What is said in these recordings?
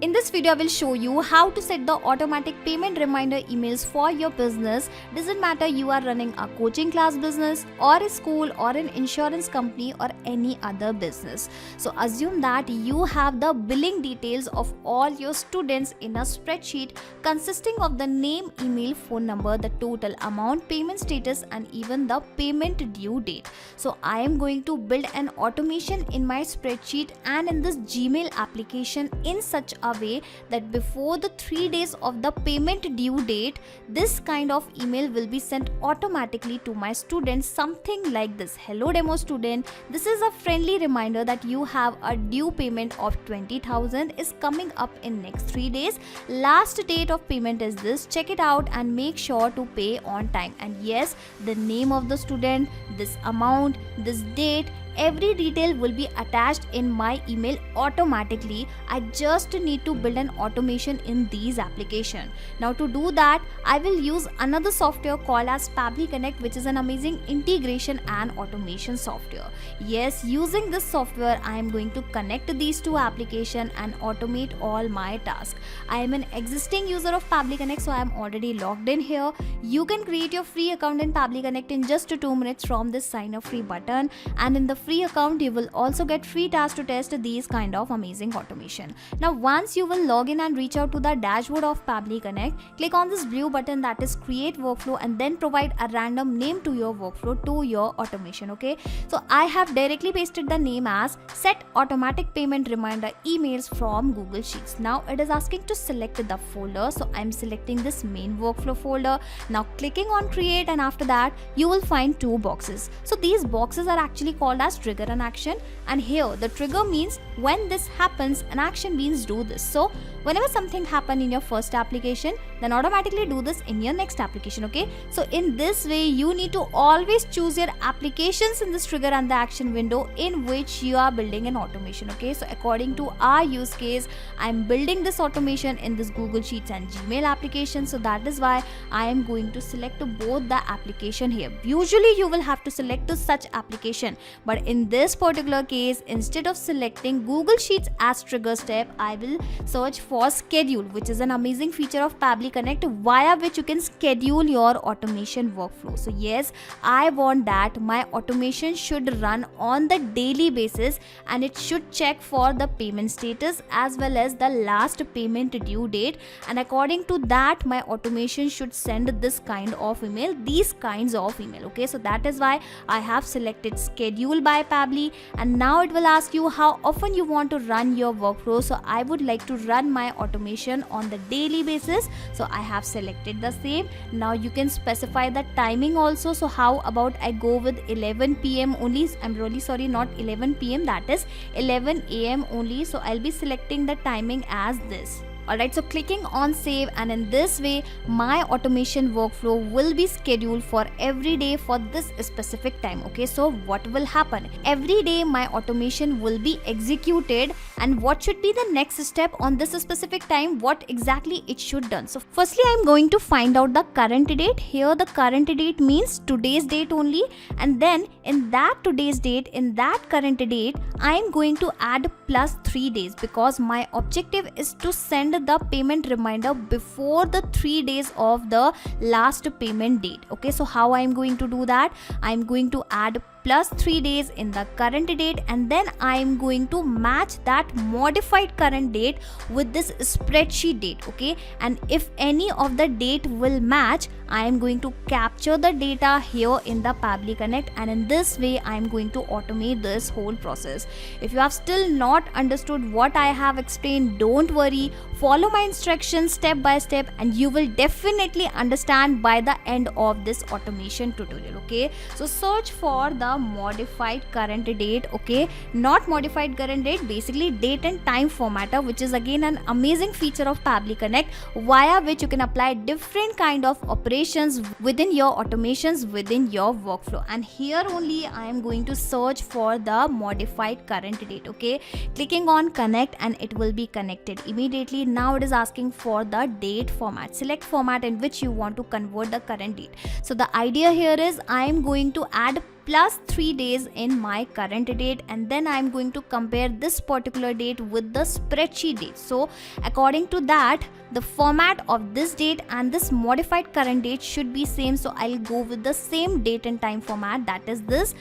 In this video, I will show you how to set the automatic payment reminder emails for your business. Doesn't matter you are running a coaching class business or a school or an insurance company or any other business. So assume that you have the billing details of all your students in a spreadsheet consisting of the name, email, phone number, the total amount, payment status and even the payment due date. So I am going to build an automation in my spreadsheet and in this Gmail application in such a way that before the 3 days of the payment due date, this kind of email will be sent automatically to my students, something like this: hello demo student, this is a friendly reminder that you have a due payment of 20,000 is coming up in next 3 days. Last date of payment is this, check it out and make sure to pay on time. And yes, the name of the student, this amount, this date, every detail will be attached in my email automatically. I just need to build an automation in these applications. Now to do that, I will use another software called as Pabbly Connect, which is an amazing integration and automation software. Yes, using this software, I am going to connect these two applications and automate all my tasks. I am an existing user of Pabbly Connect, so I am already logged in here. You can create your free account in Pabbly Connect in just 2 minutes from this sign up free button, and in the free account you will also get free tasks to test these kind of amazing automation. Now once you will log in and reach out to the dashboard of Pabbly Connect, click on this blue button that is create workflow and then provide a random name to your workflow, to your automation. Okay, so I have directly pasted the name as set automatic payment reminder emails from Google Sheets. Now it is asking to select the folder, so I'm selecting this main workflow folder. Now clicking on create, and after that you will find 2 boxes. So these boxes are actually called as trigger an action, and here the trigger means when this happens, an action means do this. So whenever something happen in your first application, then automatically do this in your next application. Okay, so in this way you need to always choose your applications in this trigger and the action window in which you are building an automation. Okay, so according to our use case, I'm building this automation in this Google Sheets and Gmail application, so that is why I am going to select both the application here. Usually you will have to select such application, but in this particular case, instead of selecting Google Sheets as trigger step, I will search for schedule, which is an amazing feature of Pabbly Connect via which you can schedule your automation workflow. So yes, I want that my automation should run on the daily basis and it should check for the payment status as well as the last payment due date, and according to that my automation should send this kind of email, these kinds of email. Okay, so that is why I have selected schedule by Pabbly, and now it will ask you how often you want to run your workflow. So I would like to run my automation on the daily basis, so I have selected the same. Now you can specify the timing also. So how about I go with 11 p.m. only? I'm really sorry, not 11 p.m., that is 11 a.m. only. So I'll be selecting the timing as this. Alright, so clicking on save, and in this way my automation workflow will be scheduled for every day for this specific time. Okay, so what will happen? Every day my automation will be executed, and what should be the next step on this specific time, what exactly it should done. So firstly I'm going to find out the current date. Here the current date means today's date only, and then in that today's date, in that current date, I am going to add plus 3 days because my objective is to send the payment reminder before the 3 days of the last payment date. Okay, so how I am going to do that? I am going to add plus 3 days in the current date, and then I am going to match that modified current date with this spreadsheet date. Okay, and if any of the date will match, I am going to capture the data here in the Pabbly Connect, and in this way I am going to automate this whole process. If you have still not understood what I have explained, don't worry, follow my instructions step by step and you will definitely understand by the end of this automation tutorial. Okay, so search for the modified current date. Okay, not modified current date, basically date and time formatter, which is again an amazing feature of Pabbly Connect via which you can apply different kind of operations within your automations within your workflow. And here only I am going to search for the modified current date. Okay, clicking on connect and it will be connected immediately. Now it is asking for the date format. Select format in which you want to convert the current date. So the idea here is I am going to add plus 3 days in my current date, and then I'm going to compare this particular date with the spreadsheet date. So according to that, the format of this date and this modified current date should be same, so I'll go with the same date and time format, that is this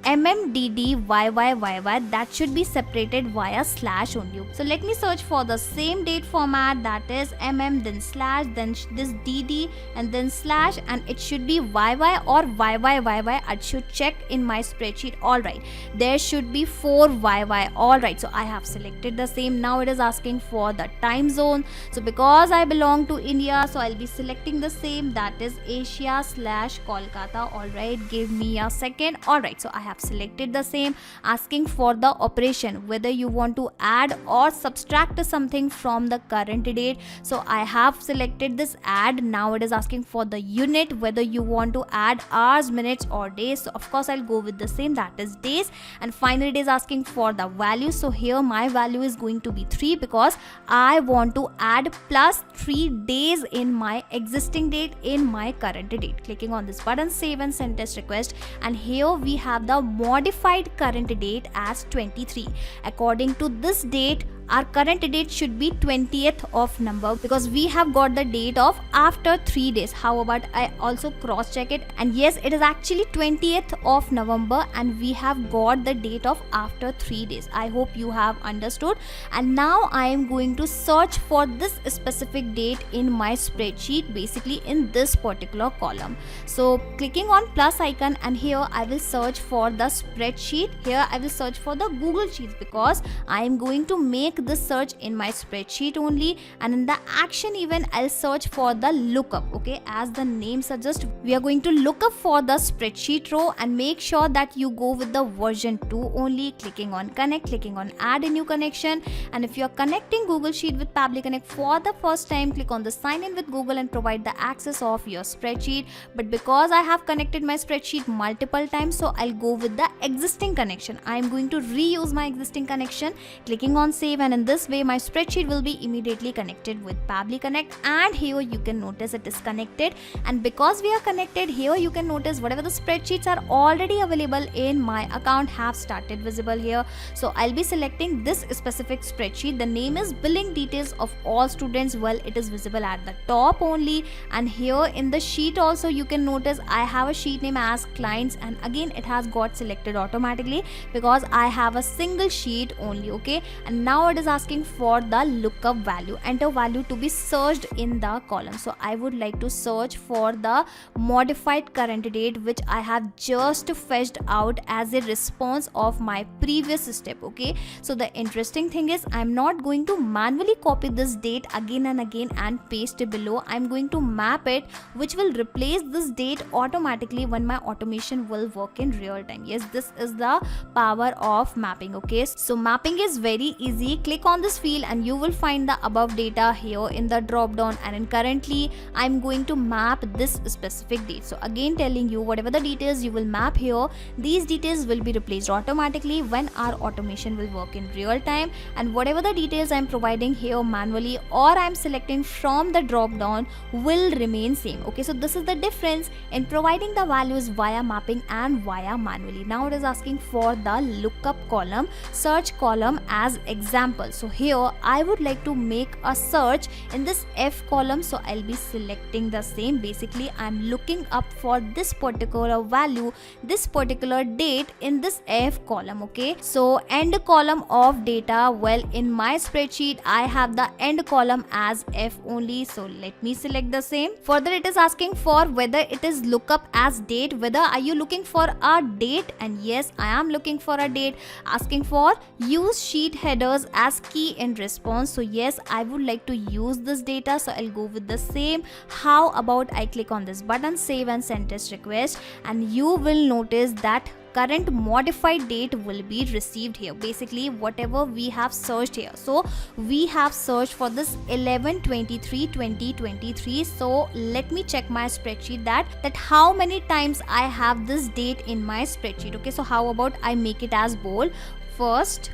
MMDDYYYY, that should be separated via slash only. So let me search for the same date format, that is MM, then slash, then this DD, and then slash, and it should be YY or YYYY. I should check in my spreadsheet. Alright, there should be 4 YY. Alright, so I have selected the same. Now it is asking for the time zone. So because I belong to India, so I'll be selecting the same, that is Asia/Kolkata. Alright, give me a second. Alright, so I have selected the same, asking for the operation, whether you want to add or subtract something from the current date. So I have selected this add. Now it is asking for the unit, whether you want to add hours, minutes or days. So of course I'll go with the same, that is days. And finally it is asking for the value. So here my value is going to be 3 because I want to add plus 3 days in my existing date in my current date. Clicking on this button, save and send test request, and here we have the modified current date as 23. According to this date, our current date should be 20th of November because we have got the date of after 3 days. How about I also cross check it, and yes, it is actually 20th of November and we have got the date of after 3 days. I hope you have understood. And now I am going to search for this specific date in my spreadsheet, basically in this particular column. So clicking on plus icon, and here I will search for the spreadsheet. Here I will search for the Google Sheets because I am going to make this search in my spreadsheet only, and in the action event I'll search for the lookup. Okay, as the name suggests, we are going to look up for the spreadsheet row, and make sure that you go with the version 2 only. Clicking on connect, clicking on add a new connection, and if you are connecting Google Sheet with Pabbly Connect for the first time, click on the sign in with Google and provide the access of your spreadsheet. But because I have connected my spreadsheet multiple times, so I'll go with the existing connection. I am going to reuse my existing connection, clicking on save, and in this way my spreadsheet will be immediately connected with Pabbly Connect. And here you can notice it is connected, and because we are connected, here you can notice whatever the spreadsheets are already available in my account have started visible here. So I'll be selecting this specific spreadsheet. The name is billing details of all students. Well, it is visible at the top only, and here in the sheet also you can notice I have a sheet name as clients, and again it has got selected automatically because I have a single sheet only. Okay, and now it is asking for the lookup value, enter value to be searched in the column. So I would like to search for the modified current date, which I have just fetched out as a response of my previous step. Okay, so the interesting thing is I'm not going to manually copy this date again and again and paste it below. I'm going to map it, which will replace this date automatically when my automation will work in real time. Yes, this is the power of mapping. Okay, so mapping is very easy. Click on this field and you will find the above data here in the drop down, and in currently I'm going to map this specific date. So again telling you, whatever the details you will map here, these details will be replaced automatically when our automation will work in real time, and whatever the details I'm providing here manually or I'm selecting from the drop down will remain same. Okay, so this is the difference in providing the values via mapping and via manually. Now it is asking for the lookup column, search column as example. So here I would like to make a search in this F column, so I'll be selecting the same. Basically I'm looking up for this particular value, this particular date in this F column. Okay, so end column of data, well, in my spreadsheet I have the end column as F only, so let me select the same. Further it is asking for whether it is lookup as date, whether are you looking for a date, and yes, I am looking for a date. Asking for use sheet headers as key in response, so yes, I would like to use this data, so I'll go with the same. How about I click on this button, save and send test request, and you will notice that current modified date will be received here. Basically whatever we have searched here, so we have searched for this 11/23/2023. so let me check my spreadsheet that how many times I have this date in my spreadsheet. Okay, so how about I make it as bold, first,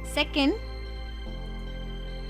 second,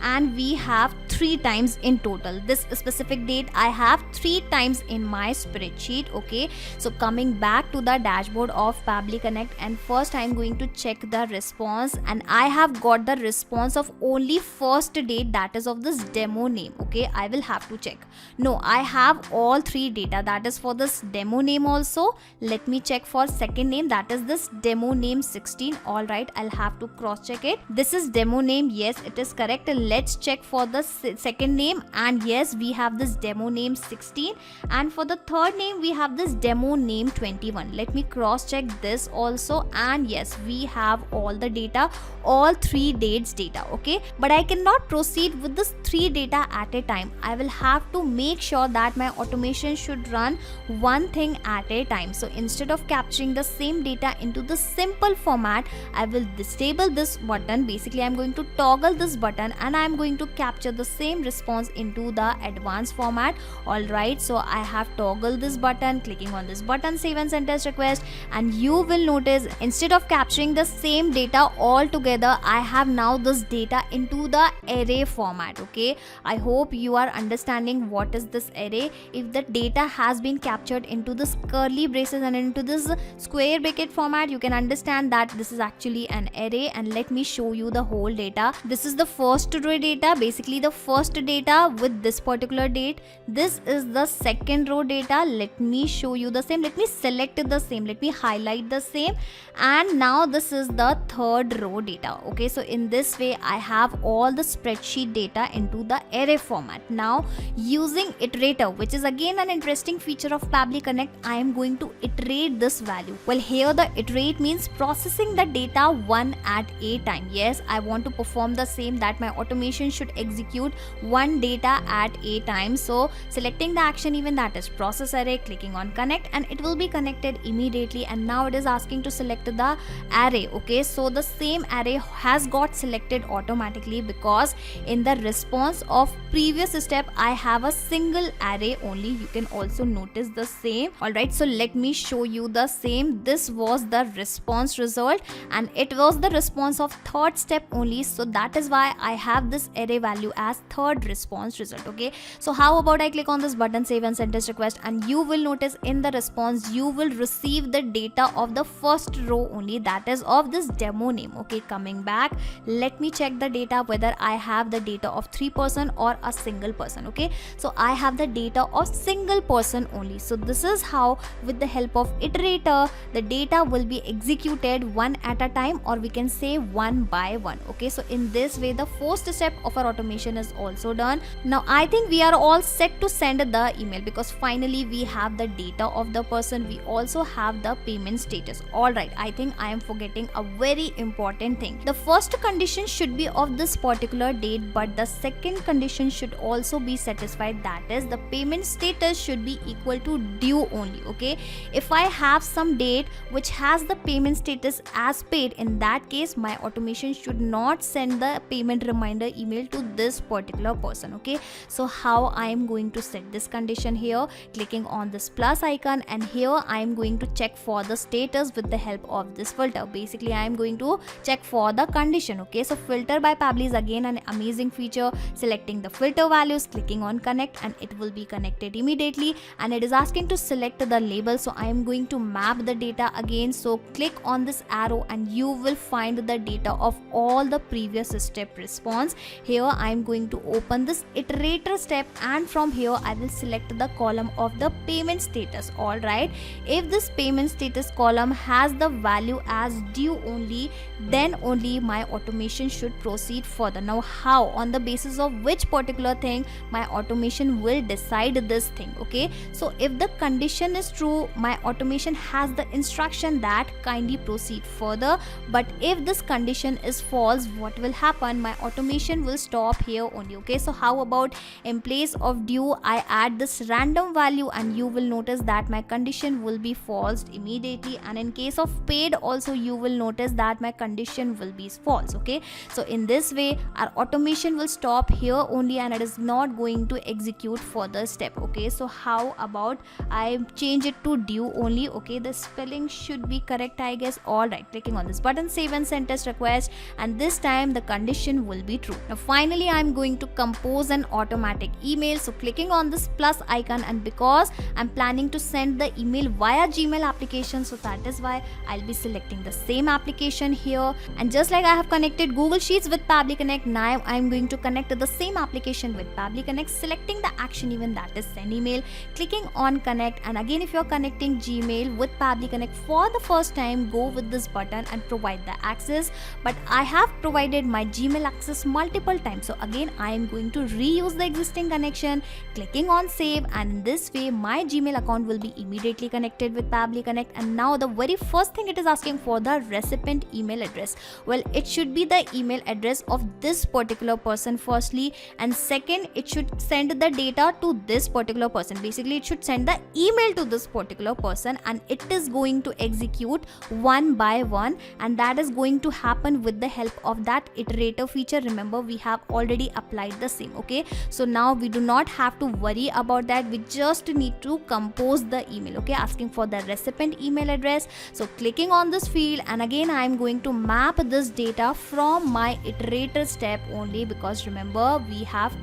and we have 3 times in total. This specific date I have 3 times in my spreadsheet. Okay, so coming back to the dashboard of Pabbly Connect, and first I'm going to check the response, and I have got the response of only first date, that is of this demo name. Okay, I will have to check. No, I have all 3 data, that is for this demo name also. Let me check for second name, that is this demo name 16. All right, I'll have to cross check it. This is demo name, yes, it is correct. Let's check for the second name, and yes, we have this demo name 16, and for the third name we have this demo name 21. Let me cross check this also, and yes, we have all the data, all 3 dates data. Okay, but I cannot proceed with this 3 data at a time. I will have to make sure that my automation should run one thing at a time. So instead of capturing the same data into the simple format, I will disable this button. Basically, I'm going to toggle this button, and I'm going to capture the same response into the advanced format. All right, so I have toggled this button. Clicking on this button, save and send test request, and you will notice instead of capturing the same data all together, I have now this data into the array format. Okay, I hope you are understanding what is this array. If the data has been captured into this curly braces and into this square bracket format, you can understand that this is actually an array. And let me show you the whole data. This is the first row data, basically the first data with this particular date. This is the second row data. Let me show you the same. Let me select the same. Let me highlight the same. And now this is the third row data. Okay, so in this way I have all the spreadsheet data into the array format. Now using iterator, which is again an interesting feature of Pabbly Connect, I am going to iterate this value. Well, here the iterate means processing the data one at a time. Yes, I want to perform the same, that my automation should execute one data at a time. So selecting the action event, that is process array, clicking on connect, and it will be connected immediately. And now it is asking to select the array. Okay, so the same array has got selected automatically, because in the response of previous step I have a single array only. You can also notice the same. All right, so let me show you the same. This was the response result, and it was the response of third step only, so that is why I have this array value as third response result. Okay, so how about I click on this button, save and send test request, and you will notice in the response you will receive the data of the first row only, that is of this demo name. Okay, coming back, let me check the data whether I have the data of 3 person or a single person. Okay, so I have the data of single person only. So this is how with the help of iterator the data will be executed one at a time, or we can say one by one. Okay, so in this way the first step of our automation is also done. Now I think we are all set to send the email, because finally we have the data of the person. We also have the payment status. All right, I think I am forgetting a very important thing. The first condition should be of this particular date, but the second condition should also be satisfied, that is the payment status should be equal to due only. Okay, if I have some date which has the payment status as paid, in that case my automation should not send the payment reminder email to this particular person. Okay, so how I am going to set this condition here, clicking on this plus icon, and here I am going to check for the status with the help of this filter. Basically I am going to check for the condition. Okay, so filter by Pabbly is again an amazing feature. Selecting the filter values, clicking on connect, and it will be connected immediately. And it is asking to select the label, so I am going to map the data again. So click on this arrow and you will find the data of all the previous step response. Here I am going to open this iterator step, and from here I will select the column of the payment status. All right, if this payment status column has the value as due only, then only my automation should proceed further. Now how, on the basis of which particular thing my automation will decide this thing? Okay, so if the condition is true, my automation has the instruction that kindly proceed further. But if this condition is false, what will happen? My automation will stop here only. Okay, so how about in place of due I add this random value, and you will notice that my condition will be false immediately. And in case of paid also, you will notice that my condition will be false. Okay, so in this way our automation will stop here only, and it is not going to execute further step. Okay, so how about I change it to due only? Okay, the spelling should be correct, I guess. All right, clicking on this button, save and send test request, and this time the condition will be true. Now finally I am going going to compose an automatic email. So clicking on this plus icon, and because I'm planning to send the email via Gmail application, so that is why I'll be selecting the same application here. And just like I have connected Google Sheets with Pabbly Connect, now I'm going to connect the same application with Pabbly Connect, selecting the action event, that is send email, clicking on connect. And again, if you're connecting Gmail with Pabbly Connect for the first time, go with this button and provide the access. But I have provided my Gmail access multiple times, so again I am going to reuse the existing connection, clicking on save, and in this way my Gmail account will be immediately connected with Pabbly Connect. And now the very first thing it is asking for the recipient email address. Well, it should be the email address of this particular person firstly, and second, it should send the data to this particular person. Basically, it should send the email to this particular person, and it is going to execute one by one, and that is going to happen with the help of that iterator feature. Remember, we have already applied the same. Okay, so now we do not have to worry about that. We just need to compose the email. Okay, asking for the recipient email address. So clicking on this field, and again I am going to map this data from my iterator step only, because remember, we have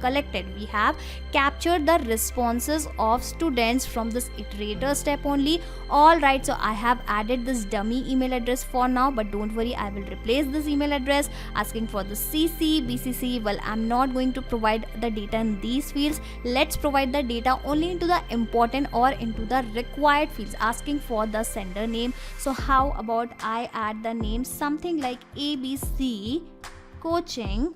captured the responses of students from this iterator step only. Alright, so I have added this dummy email address for now, but don't worry, I will replace this email address. Asking for the CC, BCC, well, I'm not going to provide the data in these fields. Let's provide the data only into the important or into the required fields. Asking for the sender name, so how about I add the name something like ABC Coaching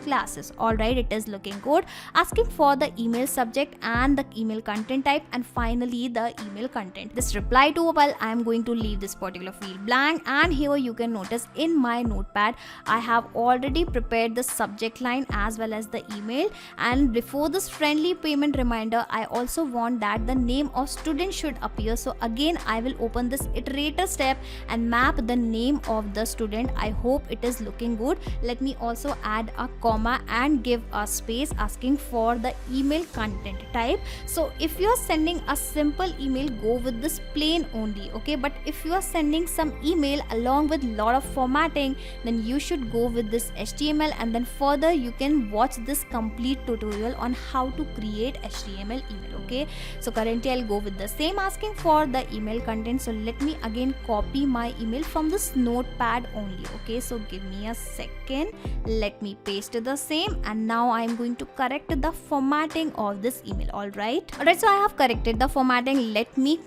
Classes. Alright, it is looking good. Asking for the email subject and the email content type, and finally the email content. This reply to, well, I am going to leave this particular field blank. And here you can notice in my notepad I have already prepared the subject line as well as the email. And before this friendly payment reminder, I also want that the name of student should appear. So again I will open this iterator step and map the name of the student. I hope it is looking good. Let me also add a comma and give a space. Asking for the email content type. So if you are sending a simple email, go with this plain only. Okay, but if you are sending some email along with lot of formatting, then you should go with this HTML, and then further you can watch this complete tutorial on how to create HTML email. Okay, so currently I'll go with the same, asking for the email content. So let me again copy my email from this notepad only. Okay, so give me a second, let me paste the same, and now I am going to correct the formatting of this email. Alright, so I have corrected the formatting. Let me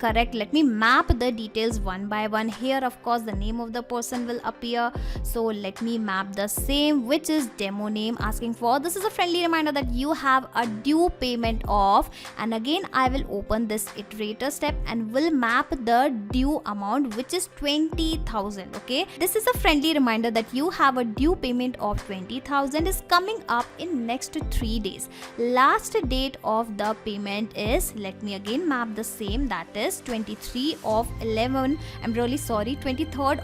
map the details one by one. Here of course the name of the person will appear, so let me map the same, which is demo name. Asking for, this is a friendly reminder that you have a due payment of, and again I will open this iterator step and will map the due amount, which is 20,000. Okay, this is a friendly reminder that you have a due payment of 20,000 is coming up in next 3 days. Last date of the payment is, let me again map the same, that is 23rd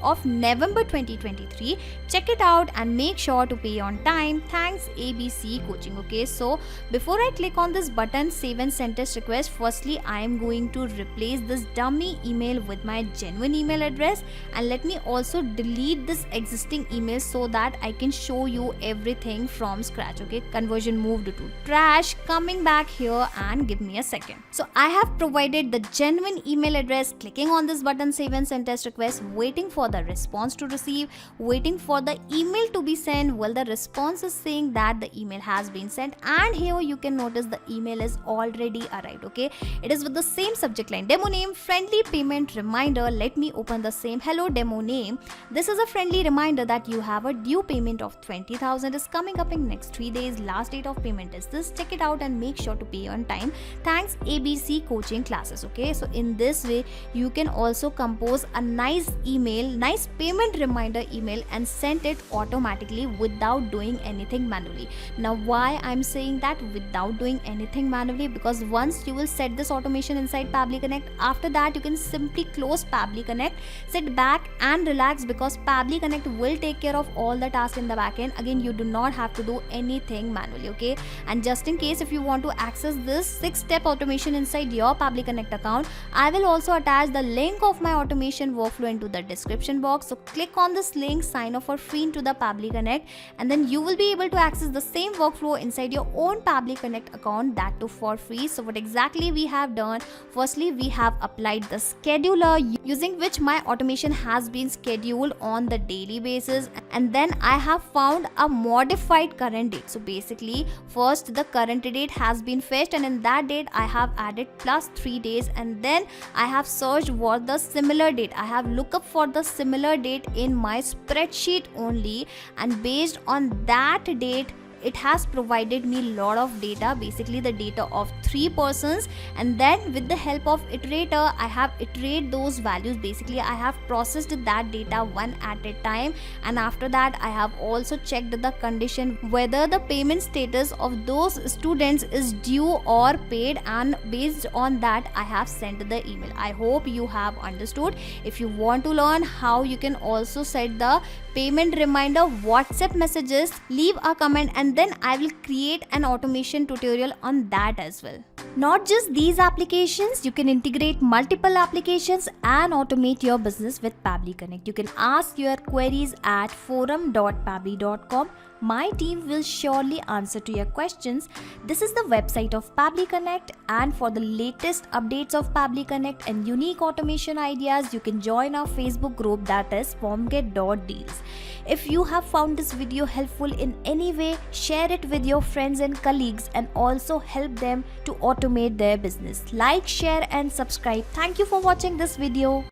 of November 2023. Check it out and make sure to pay on time. Thanks ABC Coaching. Okay, so before I click on this button save and send test request, firstly I am going to replace this dummy email with my genuine email address, and let me also delete this existing email so that I can show you everything from scratch. Okay, conversion moved to trash. Coming back here, and give me a second. So I have provided the genuine email address, clicking on this button save and send test request, waiting for the response to receive, waiting for the email to be sent. Well, the response is saying that the email has been sent, and here you can notice the email is already arrived. Okay, it is with the same subject line, demo name, friendly payment reminder. Let me open the same. Hello demo name, this is a friendly reminder that you have a due payment of 20,000 is coming up in next 3 days. Last date of payment is this. Check it out and make sure to pay on time. Thanks ABC Coaching Classes. Okay, so in this way you can also compose a nice email, nice payment reminder email, and send it automatically without doing anything manually. Now why I'm saying that without doing anything manually, because once you will set this automation inside Pabbly Connect, after that you can simply close Pabbly Connect, sit back and relax, because Pabbly Connect will take care of all the tasks in the backend. Again, you do not have to do anything manually, okay? And just in case if you want to access this 6-step automation inside your Pabbly Connect account, I will also attach the link of my automation workflow into the description box. So click on this link, sign up for free into the Pabbly Connect, and then you will be able to access the same workflow inside your own Pabbly Connect account, that too for free. So what exactly we have done, firstly we have applied the scheduler using which my automation has been scheduled on the daily basis, and then I have found a modified current date. So basically first the current date has been fetched, and in that date I have added plus 3 days, and then I have searched for the similar date. I have looked up for the similar date in my spreadsheet only, and based on that date it has provided me a lot of data, basically the data of 3 persons, and then with the help of iterator I have iterated those values. Basically I have processed that data one at a time, and after that I have also checked the condition whether the payment status of those students is due or paid, and based on that I have sent the email. I hope you have understood. If you want to learn how you can also set the payment reminder WhatsApp messages, leave a comment and then I will create an automation tutorial on that as well. Not just these applications, you can integrate multiple applications and automate your business with Pabbly Connect. You can ask your queries at forum.pabbly.com. My team will surely answer to your questions. This is the website of Pabbly Connect, and for the latest updates of Pabbly Connect and unique automation ideas, you can join our Facebook group, that is formget.deals. If you have found this video helpful in any way, share it with your friends and colleagues and also help them to automate their business. Like, share and subscribe. Thank you for watching this video.